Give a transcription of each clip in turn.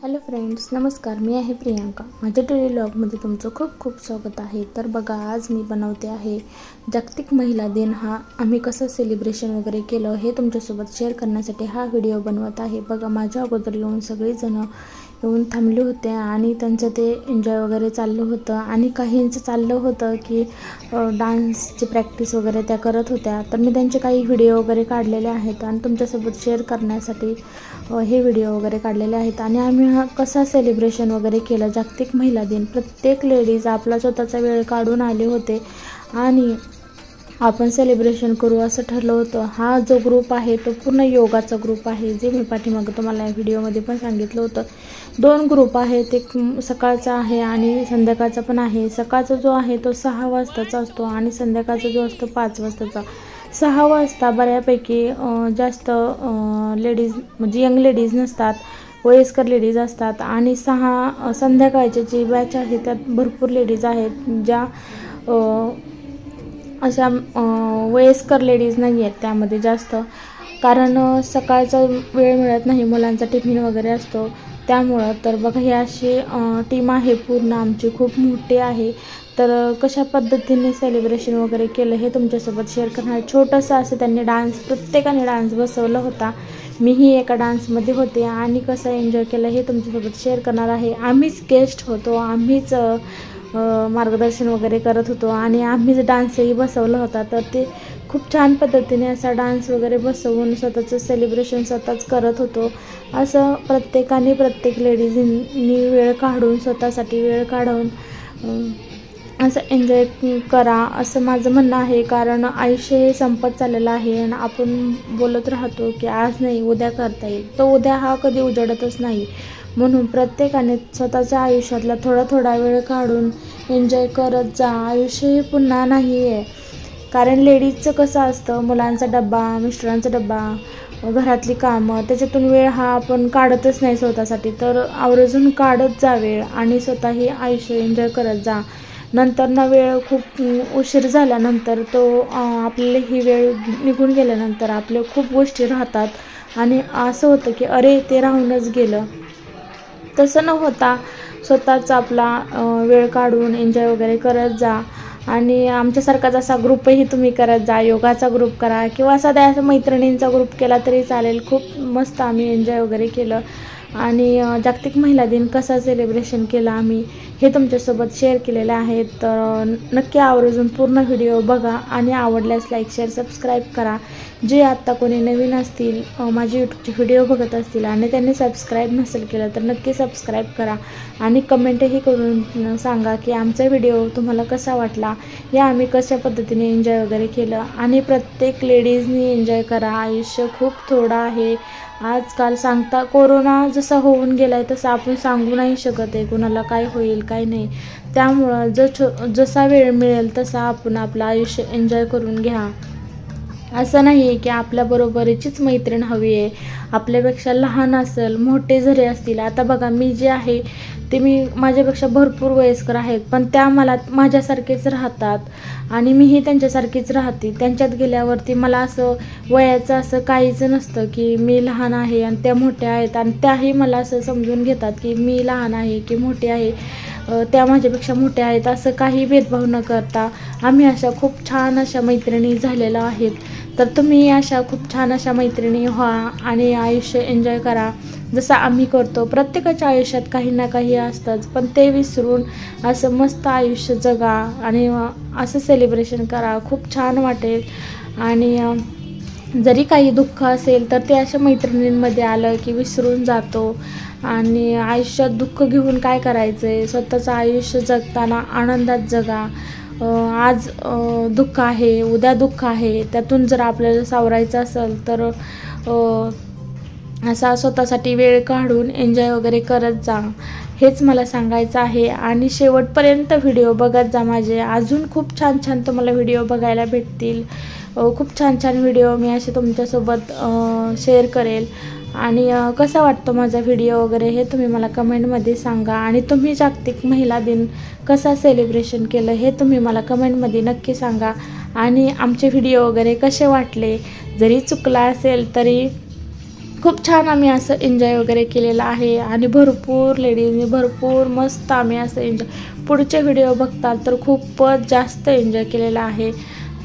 Hello friends, नमस्कार. मी आहे प्रियांका. माझ्या डेली व्लॉगमध्ये तुमचं खूप खूप स्वागत आहे. तर बघा, आज मी बनवते आहे जागतिक महिला दिन. हा आम्ही कसं सेलिब्रेशन वगैरे केलं हे तुमच्यासोबत शेअर करण्यासाठी हा व्हिडिओ बनवत आहे. बघा, माझ्या अगोदर येऊन सगळेजण येऊन थांबले होते आणि त्यांचं ते एन्जॉय वगैरे चाललं होतं आणि काहींचं चाललं होतं की डान्सची प्रॅक्टिस वगैरे त्या करत होत्या. तर मी त्यांचे काही व्हिडिओ वगैरे काढलेले आहेत आणि तुमच्यासोबत शेअर करण्यासाठी हे व्हिडिओ वगैरे काढलेले आहेत. आणि आम्ही हा कसा सेलिब्रेशन वगैरे केलं जागतिक महिला दिन. प्रत्येक लेडीज आपला स्वतःचा वेळ काढून आले होते आणि आपण सेलिब्रेशन करू असं ठरलं होतं. हा जो ग्रुप आहे तो पूर्ण योगाचा ग्रुप आहे, जे मी पाठीमागं तुम्हाला या व्हिडिओमध्ये पण सांगितलं होतं. 2 ग्रुप आहेत, एक सकाळचा आहे आणि संध्याकाळचा पण आहे. सकाळचा जो आहे तो 6 वाजताचा असतो आणि संध्याकाळचा जो असतो 5 वाजताचा. 6 वाजता बऱ्यापैकी जास्त लेडीज म्हणजे यंग लेडीज नसतात, वयस्कर लेडीज असतात आणि संध्याकाळची जी बॅच आहे त्यात भरपूर लेडीज आहेत ज्या अशा वयस्कर लेडीज नाही आहेत त्यामध्ये जास्त, कारण सकाळचा वेळ मिळत नाही, मुलांचा टिफिन वगैरे असतो त्यामुळं. तर बघा, ही अशी टीम आहे पूर्ण आमची, खूप मोठी आहे. तर कशा पद्धतीने सेलिब्रेशन वगैरे केलं हे तुमच्यासोबत शेअर करणार. छोटंसं असं त्यांनी प्रत्येकाने डान्स बसवला होता. मीही एका डान्समध्ये होते आणि कसं एन्जॉय केलं हे तुमच्यासोबत शेअर करणार आहे. आम्हीच गेस्ट होतो, आम्हीच मार्गदर्शन वगैरे करत होतो आणि आम्हीच डान्सही बसवला होता. तर ते खूप छान पद्धतीने असा डान्स वगैरे बसवून स्वतःचं सेलिब्रेशन स्वतःच करत होतो. असं प्रत्येक लेडीजनी वेळ काढून, स्वतःसाठी वेळ काढून असं एन्जॉय करा असं माझं म्हणणं आहे. कारण आयुष्य हे संपत चाललेलं आहे आणि आपण बोलत राहतो की आज नाही उद्या करता येईल, तर उद्या हा कधी उजडतच नाही. म्हणून प्रत्येकाने स्वतःच्या आयुष्यातला थोडा वेळ काढून एन्जॉय करत जा. आयुष्य हे पुन्हा नाही आहे. कारण लेडीजचं कसं असतं, मुलांचा डब्बा, मिस्टरांचा डब्बा, घरातली कामं, त्याच्यातून वेळ हा आपण काढतच नाही स्वतःसाठी. तर आवर्जून काढत जा वेळ आणि स्वतःही आयुष्य एन्जॉय करत जा. नंतर ना वेळ खूप उशीर झाल्यानंतर आपल्याला ही वेळ निघून गेल्यानंतर आपल्या खूप गोष्टी राहतात आणि असं होतं की अरे ते राहूनच गेलं. तसं न होता स्वतःचा आपला वेळ काढून एन्जॉय वगैरे करत जा. आणि आमच्यासारखाच असा ग्रुपही तुम्ही करत जा. योगाचा ग्रुप करा किंवा साध्या असं मैत्रिणींचा ग्रुप केला तरी चालेल. खूप मस्त आम्ही एन्जॉय वगैरे केलं आणि जागतिक महिला दिन कसा सेलिब्रेशन केला आम्ही हे तुमच्यासोबत शेअर केलेलं आहे. तर नक्की आवर्जून पूर्ण व्हिडिओ बघा आणि आवडल्यास लाईक, शेअर, सबस्क्राईब करा. जे आत्ता कोणी नवीन असतील, माझे यूट्यूबचे व्हिडिओ बघत असतील आणि त्यांनी सबस्क्राईब नसेल केलं तर नक्की सबस्क्राईब करा आणि कमेंटही करून सांगा की आमचा व्हिडिओ तुम्हाला कसा वाटला, या आम्ही कशा पद्धतीने एन्जॉय वगैरे केलं. आणि प्रत्येक लेडीजनी एन्जॉय करा. आयुष्य खूप थोडं आहे. आजकाल कोरोना जसा होऊन गेला आहे तसं आपण सांगू नाही शकत आहे कुणाला काय होईल काय नाही. त्यामुळं जसा वेळ मिळेल तसा आपण आपलं आयुष्य एन्जॉय करून घ्या. असं नाही आहे की आपल्याबरोबरीचीच मैत्रीण हवी आहे. आपल्यापेक्षा लहान असेल, मोठे जरी असतील. आता बघा, मी जे आहे ते माझ्यापेक्षा भरपूर वयस्कर आहेत, पण त्या माझ्यासारखेच राहतात आणि मीही त्यांच्यासारखीच राहते. त्यांच्यात गेल्यावरती मला असं वयाचं असं काहीच नसतं की मी लहान आहे आणि त्या मोठ्या आहेत, आणि त्याही मला असं समजून घेतात की मी लहान आहे की मोठी आहे, त्या माझ्यापेक्षा मोठ्या आहेत, असं काही भेदभाव न करता आम्ही अशा खूप छान अशा मैत्रिणी झालेल्या आहेत. तर तुम्ही अशा खूप छान अशा मैत्रिणी व्हा आणि आयुष्य एन्जॉय करा जसं आम्ही करतो. प्रत्येकाच्या आयुष्यात काही ना काही असतंच, पण ते विसरून असं मस्त आयुष्य जगा आणि असं सेलिब्रेशन करा. खूप छान वाटेल. आणि जरी काही दुःख असेल तर ते अशा मैत्रिणींमध्ये आलं की विसरून जातो. आणि आयुष्यात दुःख घेऊन काय करायचं आहे, स्वतःचं आयुष्य जगताना आनंदात जगा. आज दुःख आहे, उद्या दुःख आहे, त्यातून जर आपल्याला सावरायचं असेल तर असा स्वतःसाठी वेळ काढून एन्जॉय वगैरे करत जा, हेच मला सांगायचं आहे. आणि शेवटपर्यंत व्हिडिओ बघत जा माझे. अजून खूप छान छान तुम्हाला व्हिडिओ बघायला भेटतील. खूप छान छान व्हिडिओ मी असे तुमच्यासोबत शेअर करेल. आणि कसा वाटतो माझा व्हिडिओ वगैरे हे तुम्ही मला कमेंटमध्ये सांगा. आणि तुम्ही जागतिक महिला दिन कसा सेलिब्रेशन केलं हे तुम्ही मला कमेंटमध्ये नक्की सांगा. आणि आमचे व्हिडिओ वगैरे कसे वाटले, जरी चुकला असेल तरी खूप छान आम्ही असं एन्जॉय वगैरे केलेलं आहे आणि भरपूर लेडीजनी भरपूर मस्त आम्ही असं एन्जॉय पुढचे व्हिडिओ बघताल तर खूपच जास्त एन्जॉय केलेला आहे.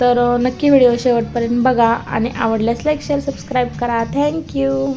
तर नक्की व्हिडिओ शेवटपर्यंत बघा आणि आवडल्यास लाईक शेअर सबस्क्राईब करा. थँक्यू.